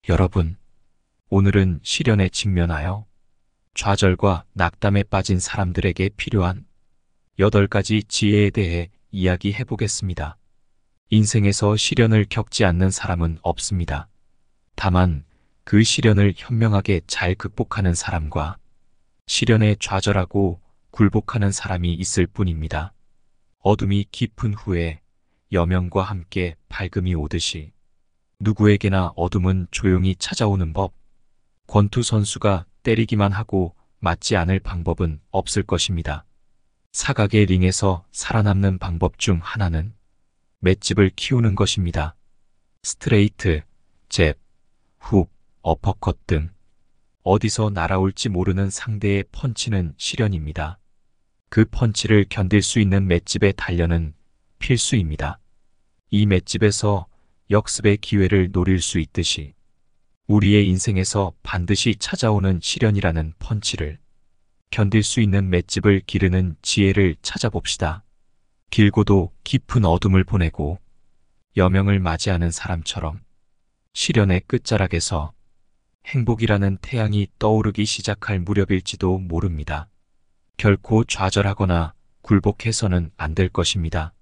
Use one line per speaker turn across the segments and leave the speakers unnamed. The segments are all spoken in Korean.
여러분, 오늘은 시련에 직면하여 좌절과 낙담에 빠진 사람들에게 필요한 8가지 지혜에 대해 이야기해 보겠습니다. 인생에서 시련을 겪지 않는 사람은 없습니다. 다만 그 시련을 현명하게 잘 극복하는 사람과 시련에 좌절하고 굴복하는 사람이 있을 뿐입니다. 어둠이 깊은 후에 여명과 함께 밝음이 오듯이 누구에게나 어둠은 조용히 찾아오는 법. 권투 선수가 때리기만 하고 맞지 않을 방법은 없을 것입니다. 사각의 링에서 살아남는 방법 중 하나는 맷집을 키우는 것입니다. 스트레이트, 잽, 훅, 어퍼컷 등 어디서 날아올지 모르는 상대의 펀치는 시련입니다. 그 펀치를 견딜 수 있는 맷집의 단련은 필수입니다. 이 맷집에서 역습의 기회를 노릴 수 있듯이 우리의 인생에서 반드시 찾아오는 시련이라는 펀치를 견딜 수 있는 맷집을 기르는 지혜를 찾아봅시다. 길고도 깊은 어둠을 보내고 여명을 맞이하는 사람처럼 시련의 끝자락에서 행복이라는 태양이 떠오르기 시작할 무렵일지도 모릅니다. 결코 좌절하거나 굴복해서는 안 될 것입니다.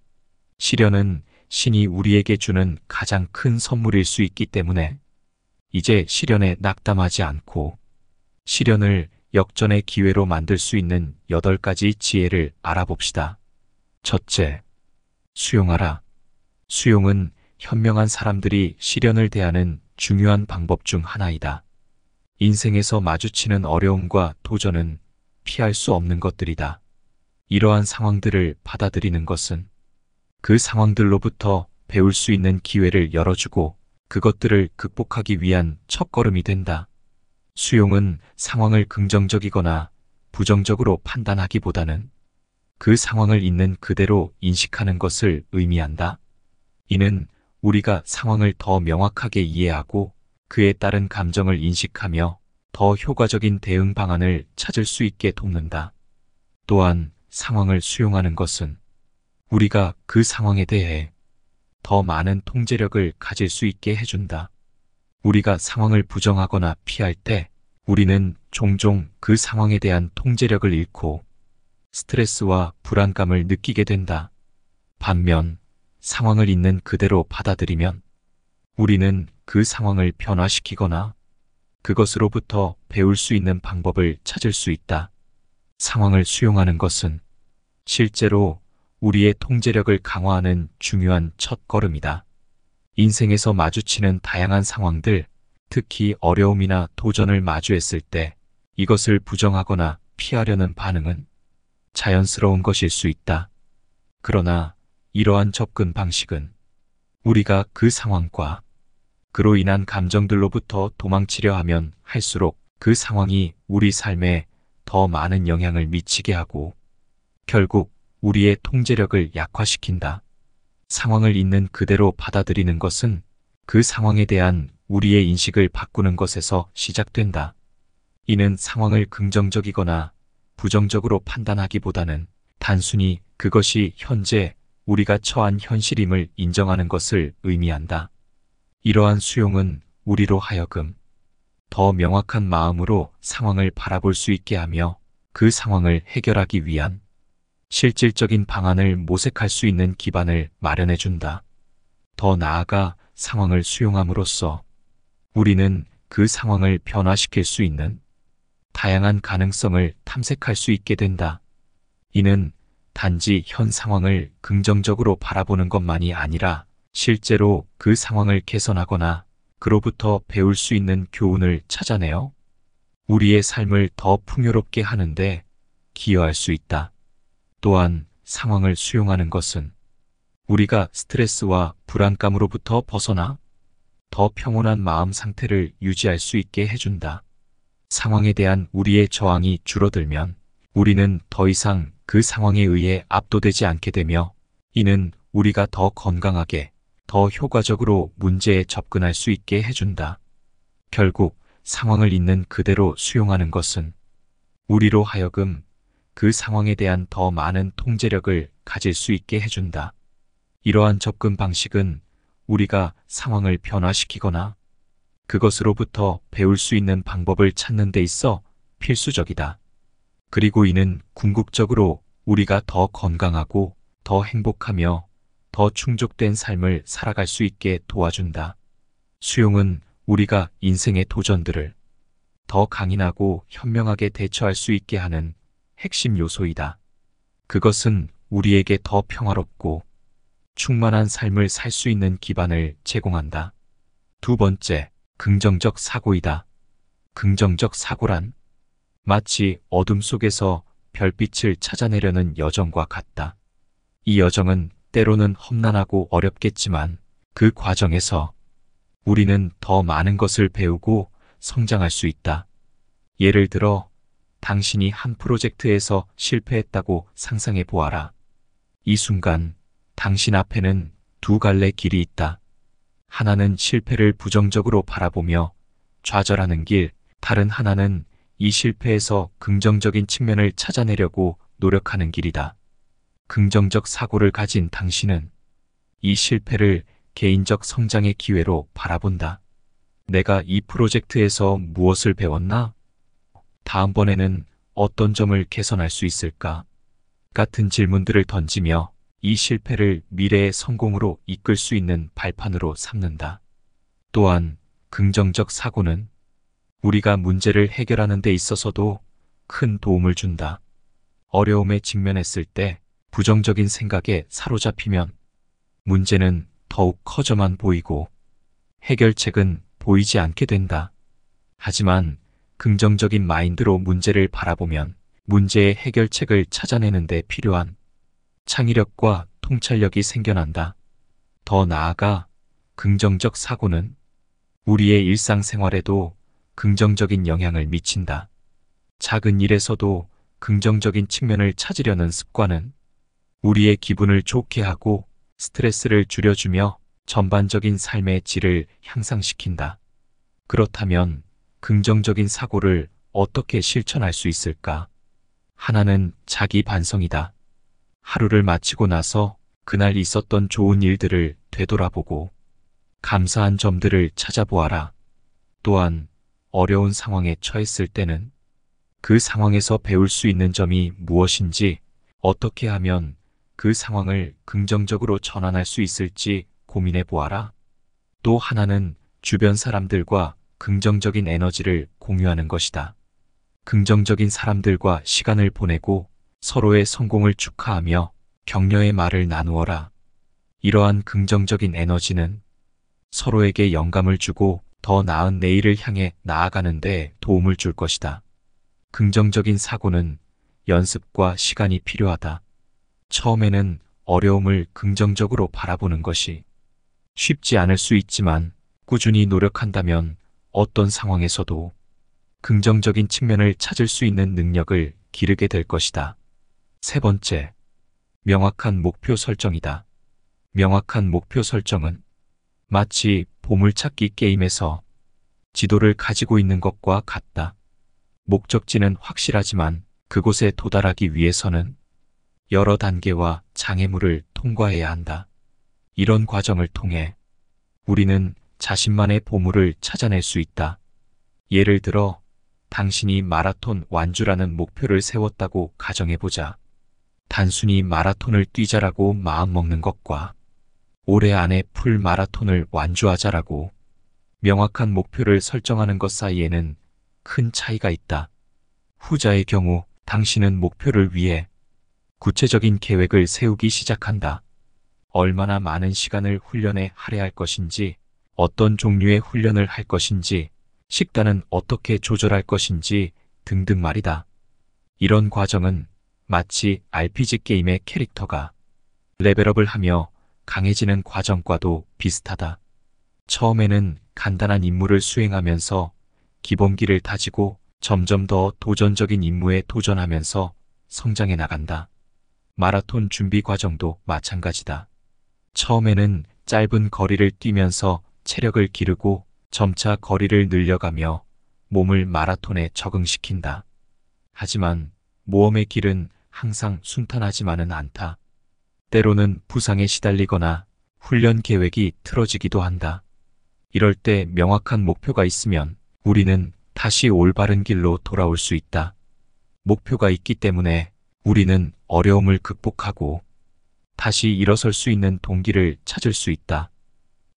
시련은 신이 우리에게 주는 가장 큰 선물일 수 있기 때문에 이제 시련에 낙담하지 않고 시련을 역전의 기회로 만들 수 있는 8가지 지혜를 알아봅시다. 첫째, 수용하라. 수용은 현명한 사람들이 시련을 대하는 중요한 방법 중 하나이다. 인생에서 마주치는 어려움과 도전은 피할 수 없는 것들이다. 이러한 상황들을 받아들이는 것은 그 상황들로부터 배울 수 있는 기회를 열어주고 그것들을 극복하기 위한 첫걸음이 된다. 수용은 상황을 긍정적이거나 부정적으로 판단하기보다는 그 상황을 있는 그대로 인식하는 것을 의미한다. 이는 우리가 상황을 더 명확하게 이해하고 그에 따른 감정을 인식하며 더 효과적인 대응 방안을 찾을 수 있게 돕는다. 또한 상황을 수용하는 것은 우리가 그 상황에 대해 더 많은 통제력을 가질 수 있게 해준다. 우리가 상황을 부정하거나 피할 때 우리는 종종 그 상황에 대한 통제력을 잃고 스트레스와 불안감을 느끼게 된다. 반면 상황을 있는 그대로 받아들이면 우리는 그 상황을 변화시키거나 그것으로부터 배울 수 있는 방법을 찾을 수 있다. 상황을 수용하는 것은 실제로 우리의 통제력을 강화하는 중요한 첫걸음이다. 인생에서 마주치는 다양한 상황들, 특히 어려움이나 도전을 마주했을 때 이것을 부정하거나 피하려는 반응은 자연스러운 것일 수 있다. 그러나 이러한 접근 방식은 우리가 그 상황과 그로 인한 감정들로부터 도망치려 하면 할수록 그 상황이 우리 삶에 더 많은 영향을 미치게 하고 결국 우리의 통제력을 약화시킨다. 상황을 있는 그대로 받아들이는 것은 그 상황에 대한 우리의 인식을 바꾸는 것에서 시작된다. 이는 상황을 긍정적이거나 부정적으로 판단하기보다는 단순히 그것이 현재 우리가 처한 현실임을 인정하는 것을 의미한다. 이러한 수용은 우리로 하여금 더 명확한 마음으로 상황을 바라볼 수 있게 하며 그 상황을 해결하기 위한 실질적인 방안을 모색할 수 있는 기반을 마련해 준다. 더 나아가 상황을 수용함으로써 우리는 그 상황을 변화시킬 수 있는 다양한 가능성을 탐색할 수 있게 된다. 이는 단지 현 상황을 긍정적으로 바라보는 것만이 아니라 실제로 그 상황을 개선하거나 그로부터 배울 수 있는 교훈을 찾아내어 우리의 삶을 더 풍요롭게 하는데 기여할 수 있다. 또한 상황을 수용하는 것은 우리가 스트레스와 불안감으로부터 벗어나 더 평온한 마음 상태를 유지할 수 있게 해준다. 상황에 대한 우리의 저항이 줄어들면 우리는 더 이상 그 상황에 의해 압도되지 않게 되며 이는 우리가 더 건강하게, 더 효과적으로 문제에 접근할 수 있게 해준다. 결국 상황을 있는 그대로 수용하는 것은 우리로 하여금 그 상황에 대한 더 많은 통제력을 가질 수 있게 해준다. 이러한 접근 방식은 우리가 상황을 변화시키거나 그것으로부터 배울 수 있는 방법을 찾는 데 있어 필수적이다. 그리고 이는 궁극적으로 우리가 더 건강하고 더 행복하며 더 충족된 삶을 살아갈 수 있게 도와준다. 수용은 우리가 인생의 도전들을 더 강인하고 현명하게 대처할 수 있게 하는 핵심 요소이다. 그것은 우리에게 더 평화롭고 충만한 삶을 살 수 있는 기반을 제공한다. 두 번째, 긍정적 사고이다. 긍정적 사고란 마치 어둠 속에서 별빛을 찾아내려는 여정과 같다. 이 여정은 때로는 험난하고 어렵겠지만 그 과정에서 우리는 더 많은 것을 배우고 성장할 수 있다. 예를 들어, 당신이 한 프로젝트에서 실패했다고 상상해 보아라. 이 순간 당신 앞에는 두 갈래 길이 있다. 하나는 실패를 부정적으로 바라보며 좌절하는 길, 다른 하나는 이 실패에서 긍정적인 측면을 찾아내려고 노력하는 길이다. 긍정적 사고를 가진 당신은 이 실패를 개인적 성장의 기회로 바라본다. 내가 이 프로젝트에서 무엇을 배웠나? 다음번에는 어떤 점을 개선할 수 있을까? 같은 질문들을 던지며 이 실패를 미래의 성공으로 이끌 수 있는 발판으로 삼는다. 또한 긍정적 사고는 우리가 문제를 해결하는 데 있어서도 큰 도움을 준다. 어려움에 직면했을 때 부정적인 생각에 사로잡히면 문제는 더욱 커져만 보이고 해결책은 보이지 않게 된다. 하지만 긍정적인 마인드로 문제를 바라보면 문제의 해결책을 찾아내는 데 필요한 창의력과 통찰력이 생겨난다. 더 나아가 긍정적 사고는 우리의 일상생활에도 긍정적인 영향을 미친다. 작은 일에서도 긍정적인 측면을 찾으려는 습관은 우리의 기분을 좋게 하고 스트레스를 줄여주며 전반적인 삶의 질을 향상시킨다. 그렇다면 긍정적인 사고를 어떻게 실천할 수 있을까? 하나는 자기 반성이다. 하루를 마치고 나서 그날 있었던 좋은 일들을 되돌아보고 감사한 점들을 찾아보아라. 또한 어려운 상황에 처했을 때는 그 상황에서 배울 수 있는 점이 무엇인지, 어떻게 하면 그 상황을 긍정적으로 전환할 수 있을지 고민해 보아라. 또 하나는 주변 사람들과 긍정적인 에너지를 공유하는 것이다. 긍정적인 사람들과 시간을 보내고 서로의 성공을 축하하며 격려의 말을 나누어라. 이러한 긍정적인 에너지는 서로에게 영감을 주고 더 나은 내일을 향해 나아가는 데 도움을 줄 것이다. 긍정적인 사고는 연습과 시간이 필요하다. 처음에는 어려움을 긍정적으로 바라보는 것이 쉽지 않을 수 있지만 꾸준히 노력한다면 어떤 상황에서도 긍정적인 측면을 찾을 수 있는 능력을 기르게 될 것이다. 세 번째, 명확한 목표 설정이다. 명확한 목표 설정은 마치 보물찾기 게임에서 지도를 가지고 있는 것과 같다. 목적지는 확실하지만 그곳에 도달하기 위해서는 여러 단계와 장애물을 통과해야 한다. 이런 과정을 통해 우리는 자신만의 보물을 찾아낼 수 있다. 예를 들어 당신이 마라톤 완주라는 목표를 세웠다고 가정해보자. 단순히 마라톤을 뛰자라고 마음먹는 것과 올해 안에 풀 마라톤을 완주하자라고 명확한 목표를 설정하는 것 사이에는 큰 차이가 있다. 후자의 경우 당신은 목표를 위해 구체적인 계획을 세우기 시작한다. 얼마나 많은 시간을 훈련에 할애할 것인지, 어떤 종류의 훈련을 할 것인지, 식단은 어떻게 조절할 것인지 등등 말이다. 이런 과정은 마치 RPG 게임의 캐릭터가 레벨업을 하며 강해지는 과정과도 비슷하다. 처음에는 간단한 임무를 수행하면서 기본기를 다지고 점점 더 도전적인 임무에 도전하면서 성장해 나간다. 마라톤 준비 과정도 마찬가지다. 처음에는 짧은 거리를 뛰면서 체력을 기르고 점차 거리를 늘려가며 몸을 마라톤에 적응시킨다. 하지만 모험의 길은 항상 순탄하지만은 않다. 때로는 부상에 시달리거나 훈련 계획이 틀어지기도 한다. 이럴 때 명확한 목표가 있으면 우리는 다시 올바른 길로 돌아올 수 있다. 목표가 있기 때문에 우리는 어려움을 극복하고 다시 일어설 수 있는 동기를 찾을 수 있다.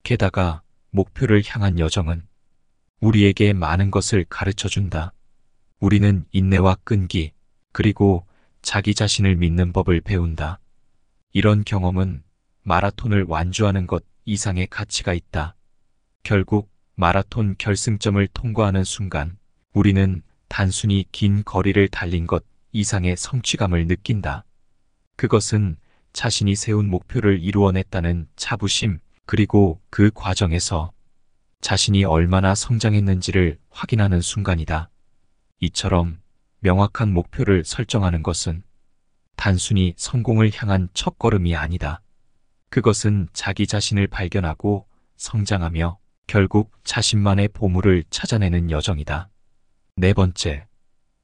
게다가 목표를 향한 여정은 우리에게 많은 것을 가르쳐 준다. 우리는 인내와 끈기, 그리고 자기 자신을 믿는 법을 배운다. 이런 경험은 마라톤을 완주하는 것 이상의 가치가 있다. 결국 마라톤 결승점을 통과하는 순간 우리는 단순히 긴 거리를 달린 것 이상의 성취감을 느낀다. 그것은 자신이 세운 목표를 이루어냈다는 자부심, 그리고 그 과정에서 자신이 얼마나 성장했는지를 확인하는 순간이다. 이처럼 명확한 목표를 설정하는 것은 단순히 성공을 향한 첫걸음이 아니다. 그것은 자기 자신을 발견하고 성장하며 결국 자신만의 보물을 찾아내는 여정이다. 네 번째,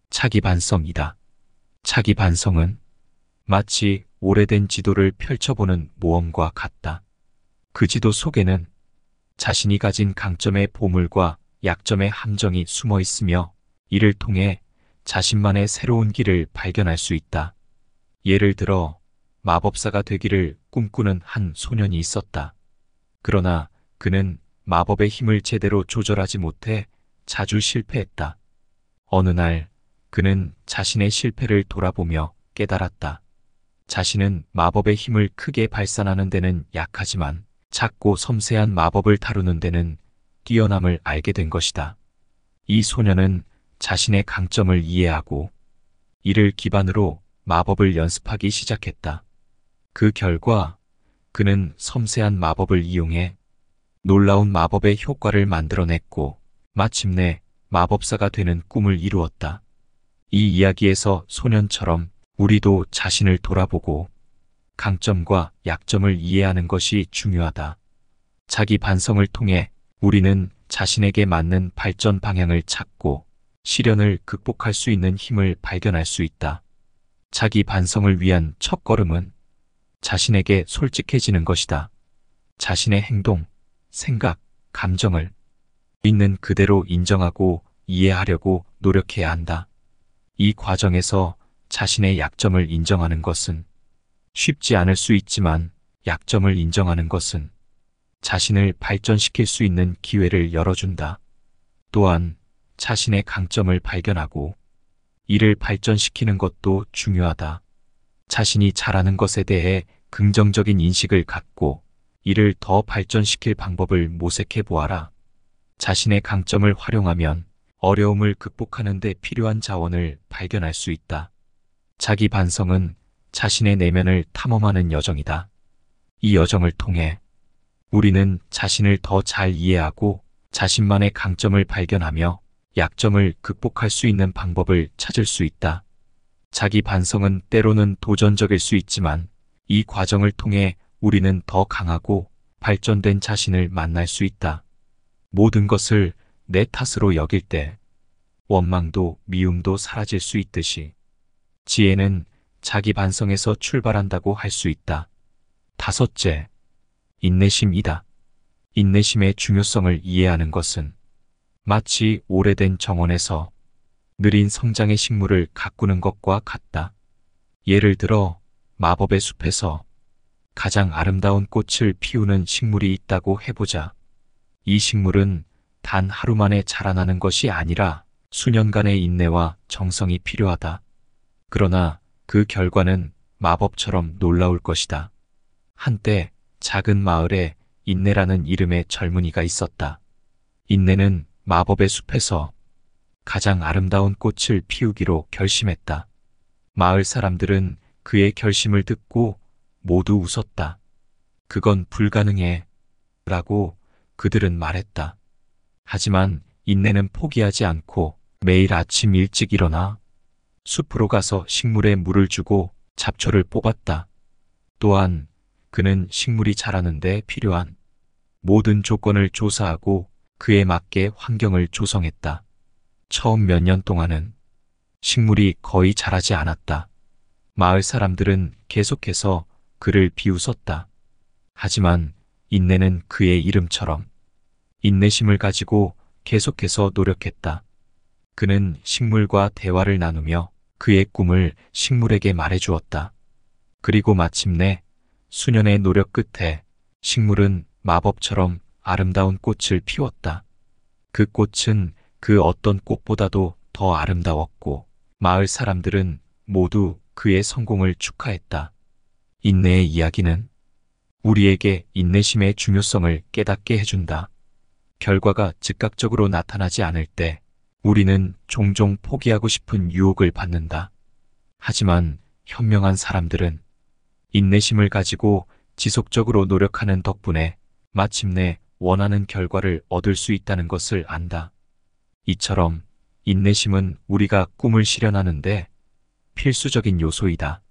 차기 반성이다. 차기 반성은 마치 오래된 지도를 펼쳐보는 모험과 같다. 그 지도 속에는 자신이 가진 강점의 보물과 약점의 함정이 숨어 있으며 이를 통해 자신만의 새로운 길을 발견할 수 있다. 예를 들어 마법사가 되기를 꿈꾸는 한 소년이 있었다. 그러나 그는 마법의 힘을 제대로 조절하지 못해 자주 실패했다. 어느 날 그는 자신의 실패를 돌아보며 깨달았다. 자신은 마법의 힘을 크게 발산하는 데는 약하지만 작고 섬세한 마법을 다루는 데는 뛰어남을 알게 된 것이다. 이 소년은 자신의 강점을 이해하고 이를 기반으로 마법을 연습하기 시작했다. 그 결과 그는 섬세한 마법을 이용해 놀라운 마법의 효과를 만들어냈고 마침내 마법사가 되는 꿈을 이루었다. 이 이야기에서 소년처럼 우리도 자신을 돌아보고 강점과 약점을 이해하는 것이 중요하다. 자기 반성을 통해 우리는 자신에게 맞는 발전 방향을 찾고 시련을 극복할 수 있는 힘을 발견할 수 있다. 자기 반성을 위한 첫걸음은 자신에게 솔직해지는 것이다. 자신의 행동, 생각, 감정을 있는 그대로 인정하고 이해하려고 노력해야 한다. 이 과정에서 자신의 약점을 인정하는 것은 쉽지 않을 수 있지만 약점을 인정하는 것은 자신을 발전시킬 수 있는 기회를 열어준다. 또한 자신의 강점을 발견하고 이를 발전시키는 것도 중요하다. 자신이 잘하는 것에 대해 긍정적인 인식을 갖고 이를 더 발전시킬 방법을 모색해 보아라. 자신의 강점을 활용하면 어려움을 극복하는 데 필요한 자원을 발견할 수 있다. 자기 반성은 자신의 내면을 탐험하는 여정이다. 이 여정을 통해 우리는 자신을 더 잘 이해하고 자신만의 강점을 발견하며 약점을 극복할 수 있는 방법을 찾을 수 있다. 자기 반성은 때로는 도전적일 수 있지만 이 과정을 통해 우리는 더 강하고 발전된 자신을 만날 수 있다. 모든 것을 내 탓으로 여길 때 원망도 미움도 사라질 수 있듯이 지혜는 자기 반성에서 출발한다고 할 수 있다. 다섯째, 인내심이다. 인내심의 중요성을 이해하는 것은 마치 오래된 정원에서 느린 성장의 식물을 가꾸는 것과 같다. 예를 들어 마법의 숲에서 가장 아름다운 꽃을 피우는 식물이 있다고 해보자. 이 식물은 단 하루 만에 자라나는 것이 아니라 수년간의 인내와 정성이 필요하다. 그러나 그 결과는 마법처럼 놀라울 것이다. 한때 작은 마을에 인내라는 이름의 젊은이가 있었다. 인내는 마법의 숲에서 가장 아름다운 꽃을 피우기로 결심했다. 마을 사람들은 그의 결심을 듣고 모두 웃었다. 그건 불가능해 라고 그들은 말했다. 하지만 인내는 포기하지 않고 매일 아침 일찍 일어나 숲으로 가서 식물에 물을 주고 잡초를 뽑았다. 또한 그는 식물이 자라는 데 필요한 모든 조건을 조사하고 그에 맞게 환경을 조성했다. 처음 몇 년 동안은 식물이 거의 자라지 않았다. 마을 사람들은 계속해서 그를 비웃었다. 하지만 인내는 그의 이름처럼 인내심을 가지고 계속해서 노력했다. 그는 식물과 대화를 나누며 그의 꿈을 식물에게 말해주었다. 그리고 마침내 수년의 노력 끝에 식물은 마법처럼 아름다운 꽃을 피웠다. 그 꽃은 그 어떤 꽃보다도 더 아름다웠고 마을 사람들은 모두 그의 성공을 축하했다. 인내의 이야기는 우리에게 인내심의 중요성을 깨닫게 해준다. 결과가 즉각적으로 나타나지 않을 때 우리는 종종 포기하고 싶은 유혹을 받는다. 하지만 현명한 사람들은 인내심을 가지고 지속적으로 노력하는 덕분에 마침내 원하는 결과를 얻을 수 있다는 것을 안다. 이처럼 인내심은 우리가 꿈을 실현하는데 필수적인 요소이다.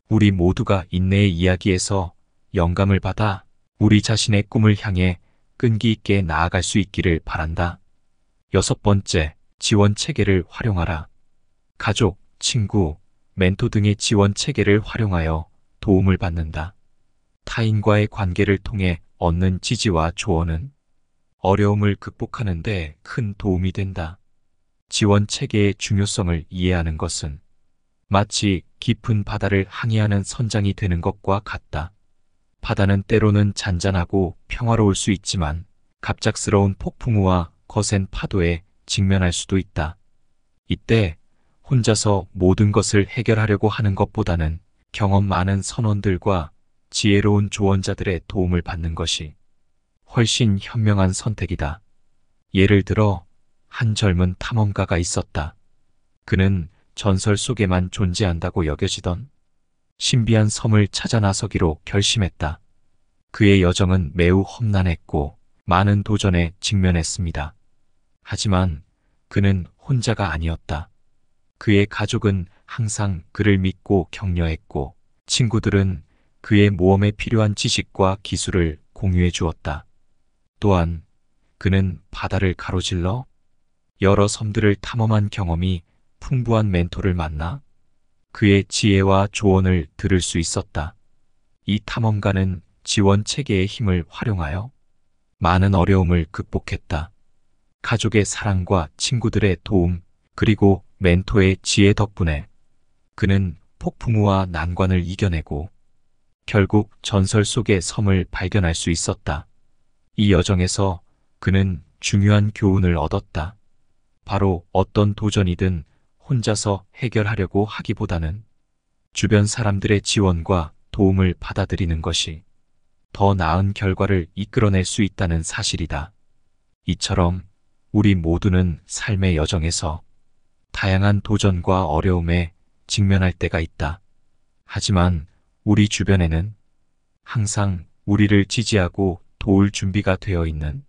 우리 모두가 인내의 이야기에서 영감을 받아 우리 자신의 꿈을 향해 끈기 있게 나아갈 수 있기를 바란다. 6번째, 지원 체계를 활용하라. 가족, 친구, 멘토 등의 지원 체계를 활용하여 도움을 받는다. 타인과의 관계를 통해 얻는 지지와 조언은 어려움을 극복하는 데 큰 도움이 된다. 지원 체계의 중요성을 이해하는 것은 마치 깊은 바다를 항해하는 선장이 되는 것과 같다. 바다는 때로는 잔잔하고 평화로울 수 있지만 갑작스러운 폭풍우와 거센 파도에 직면할 수도 있다. 이때 혼자서 모든 것을 해결하려고 하는 것보다는 경험 많은 선원들과 지혜로운 조언자들의 도움을 받는 것이 훨씬 현명한 선택이다. 예를 들어 한 젊은 탐험가가 있었다. 그는 전설 속에만 존재한다고 여겨지던 신비한 섬을 찾아 나서기로 결심했다. 그의 여정은 매우 험난했고 많은 도전에 직면했습니다. 하지만 그는 혼자가 아니었다. 그의 가족은 항상 그를 믿고 격려했고 친구들은 그의 모험에 필요한 지식과 기술을 공유해 주었다. 또한 그는 바다를 가로질러 여러 섬들을 탐험한 경험이 풍부한 멘토를 만나 그의 지혜와 조언을 들을 수 있었다. 이 탐험가는 지원 체계의 힘을 활용하여 많은 어려움을 극복했다. 가족의 사랑과 친구들의 도움, 그리고 멘토의 지혜 덕분에 그는 폭풍우와 난관을 이겨내고 결국 전설 속의 섬을 발견할 수 있었다. 이 여정에서 그는 중요한 교훈을 얻었다. 바로 어떤 도전이든 혼자서 해결하려고 하기보다는 주변 사람들의 지원과 도움을 받아들이는 것이 더 나은 결과를 이끌어낼 수 있다는 사실이다. 이처럼 우리 모두는 삶의 여정에서 다양한 도전과 어려움에 직면할 때가 있다. 하지만 우리 주변에는 항상 우리를 지지하고 도울 준비가 되어 있는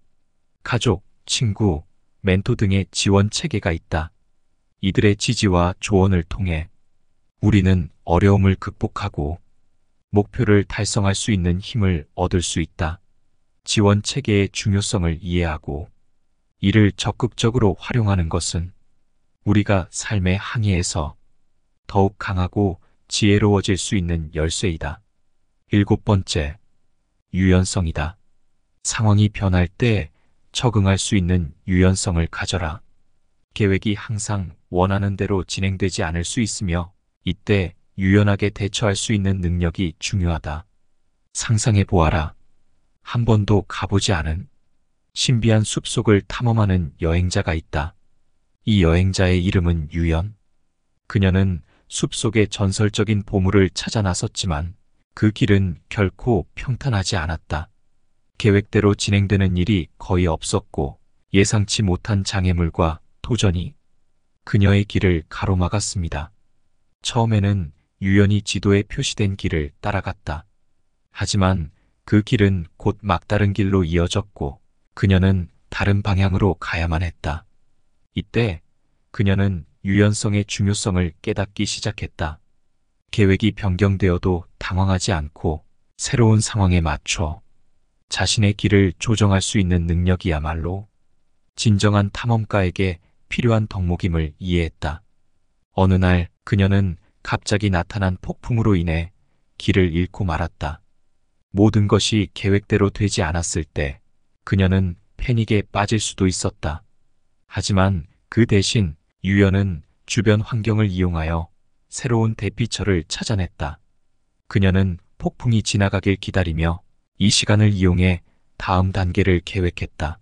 가족, 친구, 멘토 등의 지원 체계가 있다. 이들의 지지와 조언을 통해 우리는 어려움을 극복하고 목표를 달성할 수 있는 힘을 얻을 수 있다. 지원 체계의 중요성을 이해하고 이를 적극적으로 활용하는 것은 우리가 삶의 항해에서 더욱 강하고 지혜로워질 수 있는 열쇠이다. 7번째, 유연성이다. 상황이 변할 때 적응할 수 있는 유연성을 가져라. 계획이 항상 원하는 대로 진행되지 않을 수 있으며 이때 유연하게 대처할 수 있는 능력이 중요하다. 상상해 보아라. 한 번도 가보지 않은 신비한 숲속을 탐험하는 여행자가 있다. 이 여행자의 이름은 유연. 그녀는 숲속의 전설적인 보물을 찾아 나섰지만 그 길은 결코 평탄하지 않았다. 계획대로 진행되는 일이 거의 없었고 예상치 못한 장애물과 도전이 그녀의 길을 가로막았습니다. 처음에는 유연히 지도에 표시된 길을 따라갔다. 하지만 그 길은 곧 막다른 길로 이어졌고 그녀는 다른 방향으로 가야만 했다. 이때 그녀는 유연성의 중요성을 깨닫기 시작했다. 계획이 변경되어도 당황하지 않고 새로운 상황에 맞춰 자신의 길을 조정할 수 있는 능력이야말로 진정한 탐험가에게 필요한 덕목임을 이해했다. 어느 날 그녀는 갑자기 나타난 폭풍으로 인해 길을 잃고 말았다. 모든 것이 계획대로 되지 않았을 때 그녀는 패닉에 빠질 수도 있었다. 하지만 그 대신 유연은 주변 환경을 이용하여 새로운 대피처를 찾아냈다. 그녀는 폭풍이 지나가길 기다리며 이 시간을 이용해 다음 단계를 계획했다.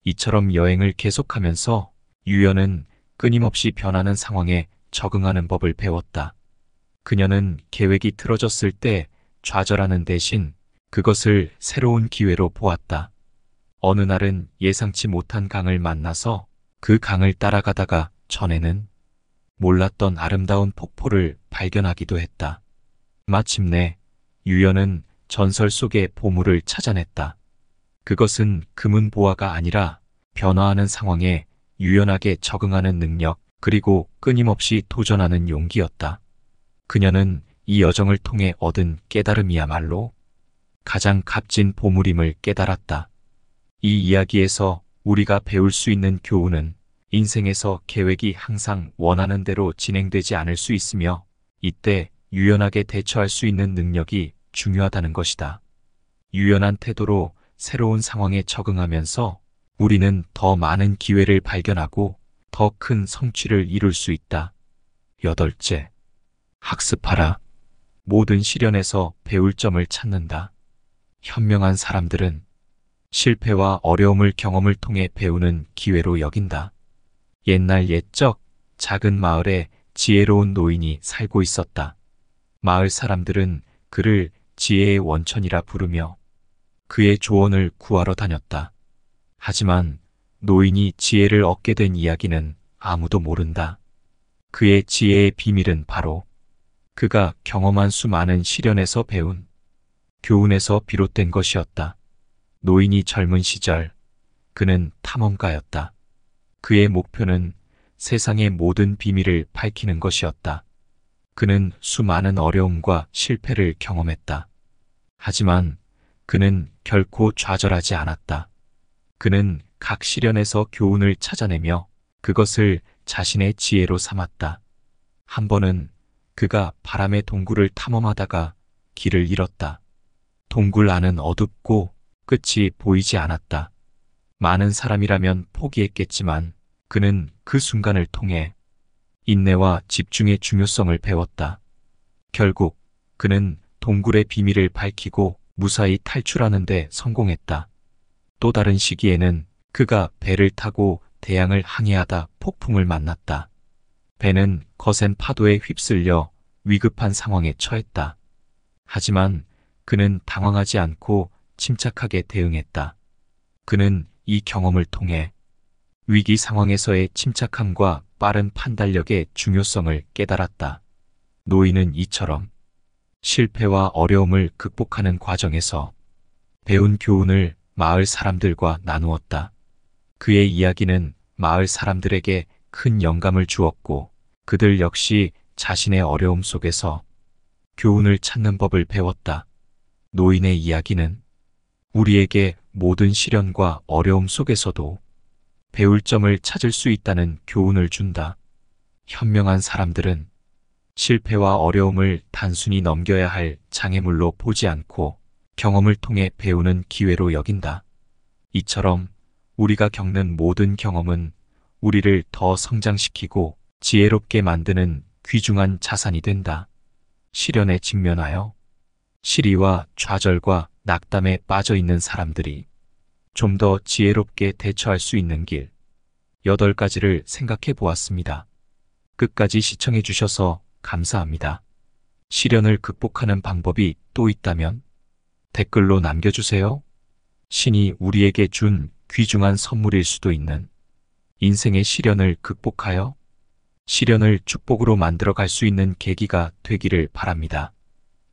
이처럼 여행을 계속하면서 유연은 끊임없이 변하는 상황에 적응하는 법을 배웠다. 그녀는 계획이 틀어졌을 때 좌절하는 대신 그것을 새로운 기회로 보았다. 어느 날은 예상치 못한 강을 만나서 그 강을 따라가다가 전에는 몰랐던 아름다운 폭포를 발견하기도 했다. 마침내 유연은 전설 속의 보물을 찾아냈다. 그것은 금은 보화가 아니라 변화하는 상황에 유연하게 적응하는 능력, 그리고 끊임없이 도전하는 용기였다. 그녀는 이 여정을 통해 얻은 깨달음이야말로 가장 값진 보물임을 깨달았다. 이 이야기에서 우리가 배울 수 있는 교훈은 인생에서 계획이 항상 원하는 대로 진행되지 않을 수 있으며 이때 유연하게 대처할 수 있는 능력이 중요하다는 것이다. 유연한 태도로 새로운 상황에 적응하면서 우리는 더 많은 기회를 발견하고 더 큰 성취를 이룰 수 있다. 8째, 학습하라. 모든 시련에서 배울 점을 찾는다. 현명한 사람들은 실패와 어려움을 경험을 통해 배우는 기회로 여긴다. 옛날 옛적 작은 마을에 지혜로운 노인이 살고 있었다. 마을 사람들은 그를 지혜의 원천이라 부르며 그의 조언을 구하러 다녔다. 하지만 노인이 지혜를 얻게 된 이야기는 아무도 모른다. 그의 지혜의 비밀은 바로 그가 경험한 수많은 시련에서 배운 교훈에서 비롯된 것이었다. 노인이 젊은 시절 그는 탐험가였다. 그의 목표는 세상의 모든 비밀을 밝히는 것이었다. 그는 수많은 어려움과 실패를 경험했다. 하지만 그는 결코 좌절하지 않았다. 그는 각 시련에서 교훈을 찾아내며 그것을 자신의 지혜로 삼았다. 한 번은 그가 바람의 동굴을 탐험하다가 길을 잃었다. 동굴 안은 어둡고 끝이 보이지 않았다. 많은 사람이라면 포기했겠지만 그는 그 순간을 통해 인내와 집중의 중요성을 배웠다. 결국 그는 동굴의 비밀을 밝히고 무사히 탈출하는 데 성공했다. 또 다른 시기에는 그가 배를 타고 대양을 항해하다 폭풍을 만났다. 배는 거센 파도에 휩쓸려 위급한 상황에 처했다. 하지만 그는 당황하지 않고 침착하게 대응했다. 그는 이 경험을 통해 위기 상황에서의 침착함과 빠른 판단력의 중요성을 깨달았다. 노인은 이처럼 실패와 어려움을 극복하는 과정에서 배운 교훈을 마을 사람들과 나누었다. 그의 이야기는 마을 사람들에게 큰 영감을 주었고 그들 역시 자신의 어려움 속에서 교훈을 찾는 법을 배웠다. 노인의 이야기는 우리에게 모든 시련과 어려움 속에서도 배울 점을 찾을 수 있다는 교훈을 준다. 현명한 사람들은 실패와 어려움을 단순히 넘겨야 할 장애물로 보지 않고 경험을 통해 배우는 기회로 여긴다. 이처럼 우리가 겪는 모든 경험은 우리를 더 성장시키고 지혜롭게 만드는 귀중한 자산이 된다. 시련에 직면하여 시리와 좌절과 낙담에 빠져 있는 사람들이 좀 더 지혜롭게 대처할 수 있는 길 8가지를 생각해 보았습니다. 끝까지 시청해 주셔서 감사합니다. 시련을 극복하는 방법이 또 있다면 댓글로 남겨주세요. 신이 우리에게 준 귀중한 선물일 수도 있는 인생의 시련을 극복하여 시련을 축복으로 만들어 갈 수 있는 계기가 되기를 바랍니다.